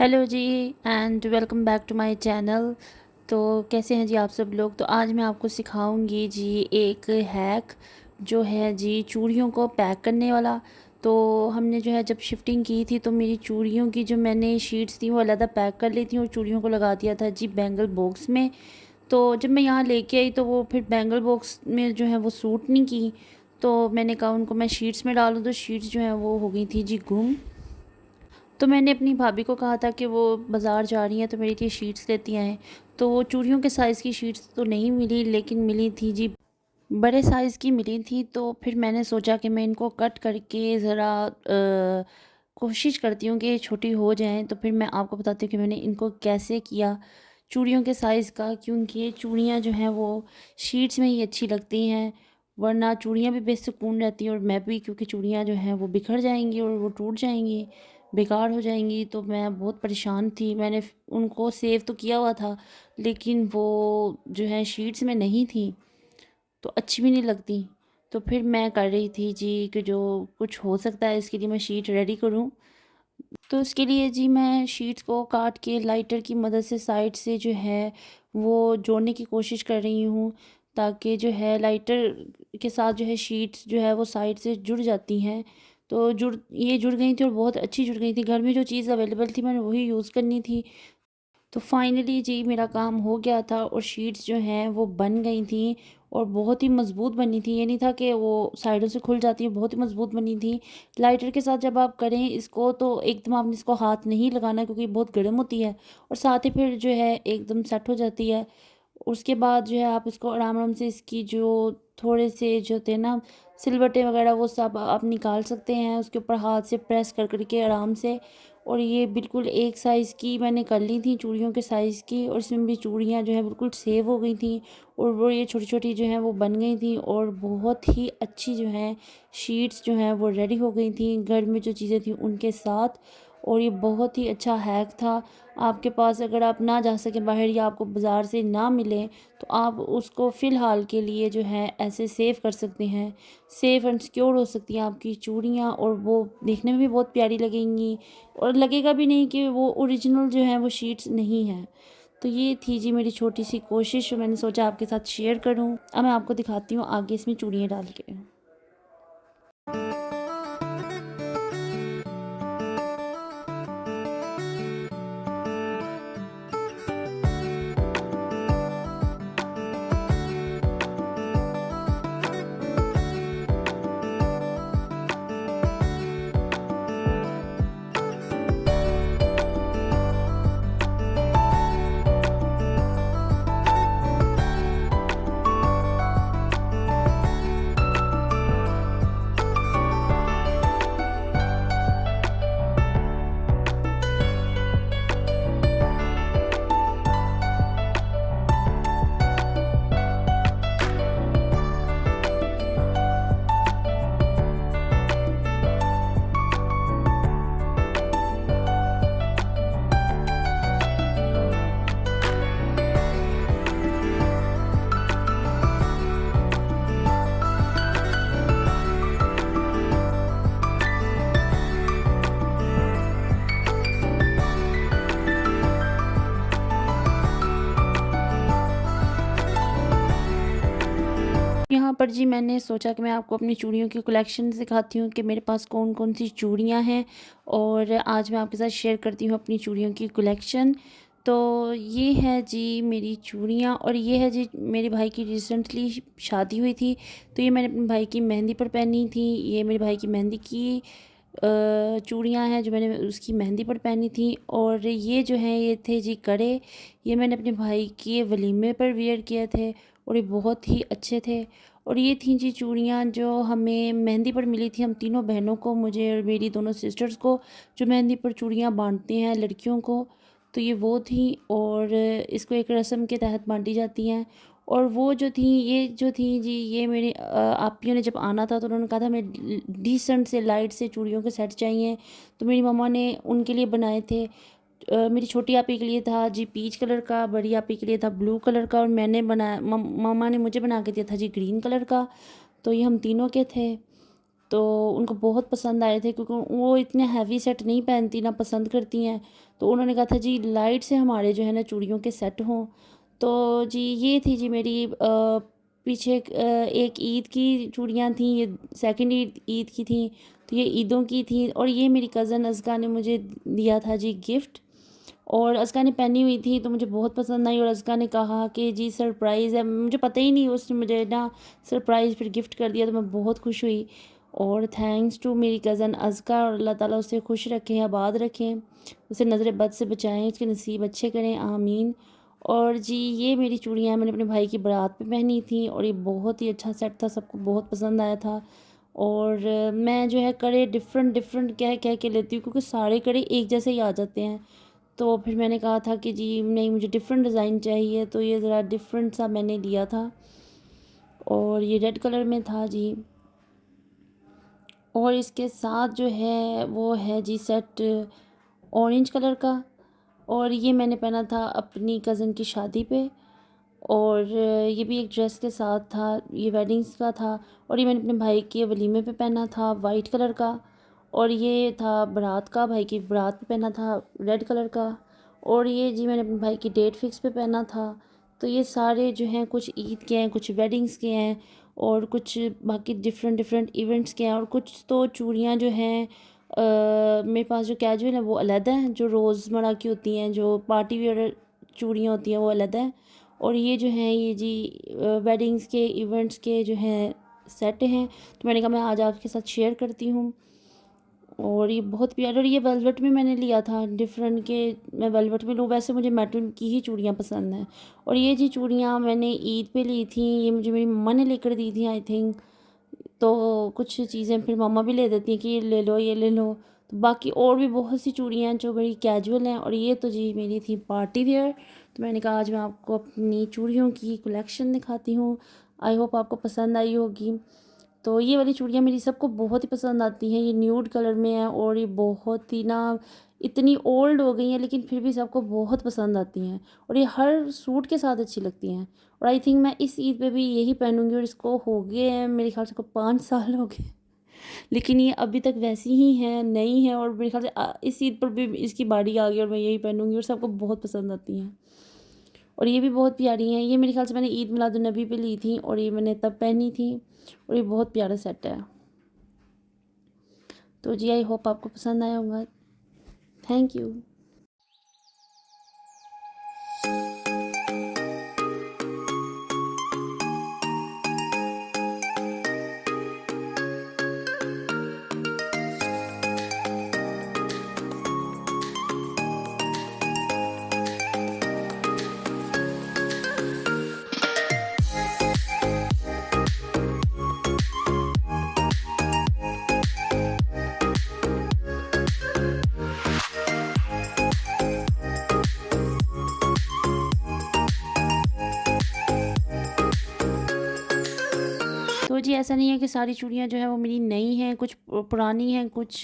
Hello जी and welcome back to my channel. तो कैसे हैं जी आप सब लोग। तो आज मैं आपको सिखाऊंगी जी एक हैक जो है जी चूड़ियों को पैक करने वाला। तो हमने जो है जब शिफ्टिंग की थी तो मेरी चूड़ियों की जो मैंने शीट्स थी वो अलग पैक कर ली थी और चूड़ियों को लगा दिया था जी बैंगल बॉक्स में। तो जब मैं यहाँ लेके आई तो वो फिर बैंगल बॉक्स में जो है वो सूट नहीं की। तो मैंने कहा उनको मैं शीट्स में डालूँ, तो शीट्स जो है वो हो गई थी जी गुम। तो मैंने अपनी भाभी को कहा था कि वो बाज़ार जा रही हैं तो मेरे लिए शीट्स लेती आएँ। तो वो चूड़ियों के साइज़ की शीट्स तो नहीं मिली, लेकिन मिली थी जी बड़े साइज़ की मिली थी। तो फिर मैंने सोचा कि मैं इनको कट करके ज़रा कोशिश करती हूँ कि छोटी हो जाएँ। तो फिर मैं आपको बताती हूँ कि मैंने इनको कैसे किया चूड़ियों के साइज़ का, क्योंकि ये चूड़ियाँ जो हैं वो शीट्स में ही अच्छी लगती हैं, वरना चूड़ियाँ भी बेसुकून रहती हैं और मैं भी, क्योंकि चूड़ियाँ जो हैं वो बिखर जाएंगी और वो टूट जाएंगी, बेकार हो जाएंगी। तो मैं बहुत परेशान थी। मैंने उनको सेव तो किया हुआ था, लेकिन वो जो है शीट्स में नहीं थी तो अच्छी भी नहीं लगती। तो फिर मैं कर रही थी जी कि जो कुछ हो सकता है इसके लिए मैं शीट रेडी करूं। तो इसके लिए जी मैं शीट्स को काट के लाइटर की मदद से साइड से जो है वो जोड़ने की कोशिश कर रही हूँ, ताकि जो है लाइटर के साथ जो है शीट्स जो है वो साइड से जुड़ जाती हैं। तो ये जुड़ गई थी और बहुत अच्छी जुड़ गई थी। घर में जो चीज़ अवेलेबल थी मैंने वही यूज़ करनी थी। तो फाइनली जी मेरा काम हो गया था और शीट्स जो हैं वो बन गई थी और बहुत ही मज़बूत बनी थी। ये नहीं था कि वो साइडों से खुल जाती है, बहुत ही मज़बूत बनी थी। लाइटर के साथ जब आप करें इसको तो एकदम आपने इसको हाथ नहीं लगाना, क्योंकि बहुत गर्म होती है और साथ ही फिर जो है एकदम सेट हो जाती है। उसके बाद जो है आप इसको आराम आराम से इसकी जो थोड़े से जो थे ना सिलवटें वगैरह वो सब आप निकाल सकते हैं, उसके ऊपर हाथ से प्रेस कर करके आराम से। और ये बिल्कुल एक साइज़ की मैंने कर ली थी चूड़ियों के साइज़ की, और इसमें भी चूड़ियाँ जो है बिल्कुल सेव हो गई थी और वो ये छोटी छोटी जो हैं वो बन गई थी और बहुत ही अच्छी जो है शीट्स जो हैं वो रेडी हो गई थी घर में जो चीज़ें थी उनके साथ। और ये बहुत ही अच्छा हैक था। आपके पास अगर आप ना जा सकें बाहर या आपको बाज़ार से ना मिले तो आप उसको फ़िलहाल के लिए जो है ऐसे सेव कर सकते हैं। सेफ़ एंड सिक्योर हो सकती हैं आपकी चूड़ियाँ और वो देखने में भी बहुत प्यारी लगेंगी और लगेगा भी नहीं कि वो ओरिजिनल जो है वो शीट्स नहीं है। तो ये थी जी मेरी छोटी सी कोशिश, मैंने सोचा आपके साथ शेयर करूं। अब मैं आपको दिखाती हूँ आगे इसमें चूड़ियाँ डाल के। यहाँ पर जी मैंने सोचा कि मैं आपको अपनी चूड़ियों की कलेक्शन दिखाती हूँ कि मेरे पास कौन कौन सी चूड़ियाँ हैं, और आज मैं आपके साथ शेयर करती हूँ अपनी चूड़ियों की कलेक्शन। तो ये है जी मेरी चूड़ियाँ, और ये है जी मेरे भाई की रिसेंटली शादी हुई थी तो ये मैंने अपने भाई की मेहंदी पर पहनी थी। ये मेरे भाई की मेहंदी की चूड़ियाँ हैं जो मैंने उसकी मेहंदी पर पहनी थी। और ये जो हैं ये थे जी कड़े, ये मैंने अपने भाई के वलीमे पर वियर किए थे और ये बहुत ही अच्छे थे। और ये थी जी चूड़ियाँ जो हमें मेहंदी पर मिली थी, हम तीनों बहनों को, मुझे और मेरी दोनों सिस्टर्स को, जो मेहंदी पर चूड़ियाँ बांटते हैं लड़कियों को। तो ये वो थी और इसको एक रस्म के तहत बांटी जाती हैं। और वो जो थी ये जो थी जी ये मेरे आपियों ने जब आना था तो उन्होंने कहा था हमें डिसेंट से लाइट से चूड़ियों के सेट चाहिए, तो मेरी मम्मा ने उनके लिए बनाए थे। मेरी छोटी आपी के लिए था जी पीच कलर का, बड़ी आपी के लिए था ब्लू कलर का, और मैंने बनाया मम्मा ने मुझे बना के दिया था जी ग्रीन कलर का। तो ये हम तीनों के थे। तो उनको बहुत पसंद आए थे, क्योंकि वो इतने हैवी सेट नहीं पहनती ना पसंद करती हैं। तो उन्होंने कहा था जी लाइट से हमारे जो है ना चूड़ियों के सेट हों। तो जी ये थी जी मेरी पीछे एक ईद की चूड़ियाँ थी, ये सेकंड ईद की थी, तो ये ईदों की थी। और ये मेरी कज़न अज़का ने मुझे दिया था जी गिफ्ट, और अज़का ने पहनी हुई थी तो मुझे बहुत पसंद आई। और अज़का ने कहा कि जी सरप्राइज़ है, मुझे पता ही नहीं, उसने मुझे ना सरप्राइज़ फिर गिफ्ट कर दिया, तो मैं बहुत खुश हुई। और थैंक्स टू मेरी कज़न अज़का, और अल्लाह ताला उसे खुश रखें, आबाद रखें, उसे नज़र बद से बचाएं, उसके नसीब अच्छे करें, आमीन। और जी ये मेरी चूड़ियाँ मैंने अपने भाई की बारात पे पहनी थी, और ये बहुत ही अच्छा सेट था, सबको बहुत पसंद आया था। और मैं जो है कड़े डिफरेंट डिफरेंट कह कह के लेती हूँ, क्योंकि सारे कड़े एक जैसे ही आ जाते हैं। तो फिर मैंने कहा था कि जी नहीं, मुझे डिफरेंट डिज़ाइन चाहिए, तो ये ज़रा डिफरेंट सा मैंने लिया था, और ये रेड कलर में था जी। और इसके साथ जो है वो है जी सेट ऑरेंज कलर का, और ये मैंने पहना था अपनी कज़न की शादी पे। और ये भी एक ड्रेस के साथ था, ये वेडिंग्स का था। और ये मैंने अपने भाई के वलीमे पे पहना था वाइट कलर का। और ये था बारात का, भाई की बारात पे पहना था रेड कलर का। और ये जी मैंने अपने भाई की डेट फिक्स पे पहना था। तो ये सारे जो हैं कुछ ईद के हैं, कुछ वेडिंग्स के हैं, और कुछ बाकी डिफरेंट डिफरेंट इवेंट्स के हैं। और कुछ तो चूड़ियाँ जो हैं मेरे पास जो कैजुअल हैं वो अलग हैं, जो रोज़मर्रा की होती हैं, जो पार्टी वेयर चूड़ियाँ होती हैं वो अलग हैं। और ये जो हैं ये जी वेडिंग्स के इवेंट्स के जो हैं सेट हैं, तो मैंने कहा मैं आज आपके साथ शेयर करती हूँ। और ये बहुत प्यारा, और ये वेलवेट में मैंने लिया था डिफरेंट के, मैं वेलवेट में लूँ, वैसे मुझे मेटल की ही चूड़ियाँ पसंद हैं। और ये जी चूड़ियाँ मैंने ईद पे ली थी, ये मुझे मेरी मम्मा ने लेकर दी थी आई थिंक। तो कुछ चीज़ें फिर मम्मा भी ले देती हैं कि ये ले लो ये ले लो। तो बाकी और भी बहुत सी चूड़ियाँ हैं जो बड़ी कैजुअल हैं, और ये तो जी मेरी थी पार्टी वेयर। तो मैंने कहा आज मैं आपको अपनी चूड़ियों की कलेक्शन दिखाती हूँ, आई होप आपको पसंद आई होगी। तो ये वाली चूड़ियाँ मेरी सबको बहुत ही पसंद आती हैं, ये न्यूड कलर में है, और ये बहुत ही ना इतनी ओल्ड हो गई हैं लेकिन फिर भी सबको बहुत पसंद आती हैं, और ये हर सूट के साथ अच्छी लगती हैं। और आई थिंक मैं इस ईद पे भी यही पहनूंगी, और इसको हो गए हैं मेरे ख्याल से को 5 साल हो गए, लेकिन ये अभी तक वैसी ही है, नई है। और मेरे ख्याल से इस ईद पर भी इसकी बारी आ गई और मैं यही पहनूंगी, और सबको बहुत पसंद आती हैं। और ये भी बहुत प्यारी हैं, ये मेरे ख्याल से मैंने ईद मिलादुन्नबी पे ली थी, और ये मैंने तब पहनी थी। और ये बहुत प्यारा सेट है। तो जी आई होप आपको पसंद आया होगा। Thank you. तो जी ऐसा नहीं है कि सारी चूड़ियाँ जो है वो मेरी नई हैं, कुछ पुरानी हैं, कुछ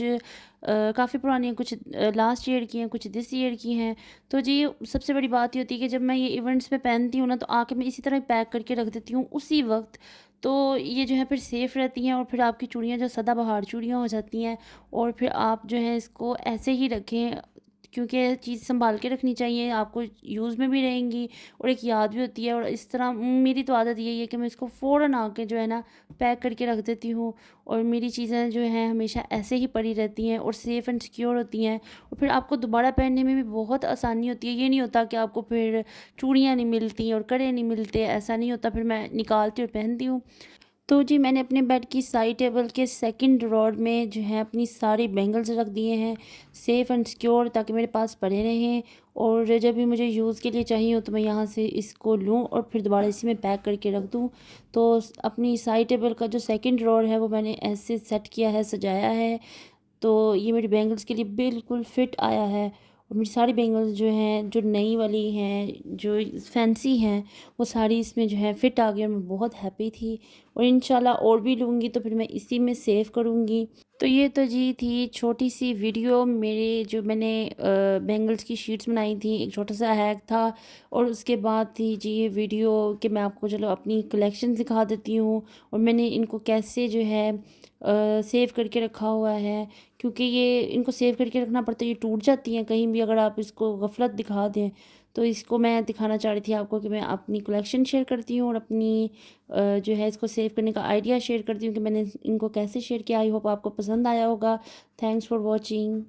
काफ़ी पुरानी हैं, कुछ लास्ट ईयर की हैं, कुछ दिस ईयर की हैं। तो जी सबसे बड़ी बात ये होती है कि जब मैं ये इवेंट्स में पहनती हूँ ना, तो आके मैं इसी तरह पैक करके रख देती हूँ उसी वक्त। तो ये जो है फिर सेफ़ रहती हैं, और फिर आपकी चूड़ियाँ जो सदाबहार चूड़ियाँ हो जाती हैं। और फिर आप जो है इसको ऐसे ही रखें, क्योंकि चीज़ संभाल के रखनी चाहिए, आपको यूज़ में भी रहेंगी और एक याद भी होती है। और इस तरह मेरी तो आदत यही है कि मैं इसको फ़ौरन आके जो है ना पैक करके रख देती हूँ, और मेरी चीज़ें जो हैं हमेशा ऐसे ही पड़ी रहती हैं और सेफ़ एंड सिक्योर होती हैं। और फिर आपको दोबारा पहनने में भी बहुत आसानी होती है, ये नहीं होता कि आपको फिर चूड़ियाँ नहीं मिलती और कड़े नहीं मिलते, ऐसा नहीं होता, फिर मैं निकालती और पहनती हूँ। तो जी मैंने अपने बेड की साइड टेबल के सेकंड ड्रॉर में जो है अपनी सारी बैंगल्स रख दिए हैं, सेफ़ एंड सिक्योर, ताकि मेरे पास पड़े रहें। और जब भी मुझे यूज़ के लिए चाहिए हो तो मैं यहाँ से इसको लूँ और फिर दोबारा इसी में पैक करके रख दूँ। तो अपनी साइड टेबल का जो सेकंड ड्रॉर है वो मैंने ऐसे सेट किया है, सजाया है, तो ये मेरी बैंगल्स के लिए बिल्कुल फिट आया है। और मेरी सारी बैंगल्स जो हैं, जो नई वाली हैं, जो फैंसी हैं, वो सारी इसमें जो है फ़िट आ गई और मैं बहुत हैप्पी थी। और इंशाल्लाह और भी लूँगी तो फिर मैं इसी में सेव करूँगी। तो ये तो जी थी छोटी सी वीडियो मेरे, जो मैंने बैंगल्स की शीट्स बनाई थी, एक छोटा सा हैक था। और उसके बाद थी जी ये वीडियो कि मैं आपको चलो अपनी कलेक्शन दिखा देती हूँ और मैंने इनको कैसे जो है सेव करके रखा हुआ है। क्योंकि ये इनको सेव करके रखना पड़ता है, ये टूट जाती हैं कहीं भी अगर आप इसको गफलत दिखा दें। तो इसको मैं दिखाना चाह रही थी आपको कि मैं अपनी कलेक्शन शेयर करती हूँ और अपनी जो है इसको सेव करने का आइडिया शेयर करती हूँ कि मैंने इनको कैसे शेयर किया। आई होप आपको पसंद आया होगा। Thanks for watching.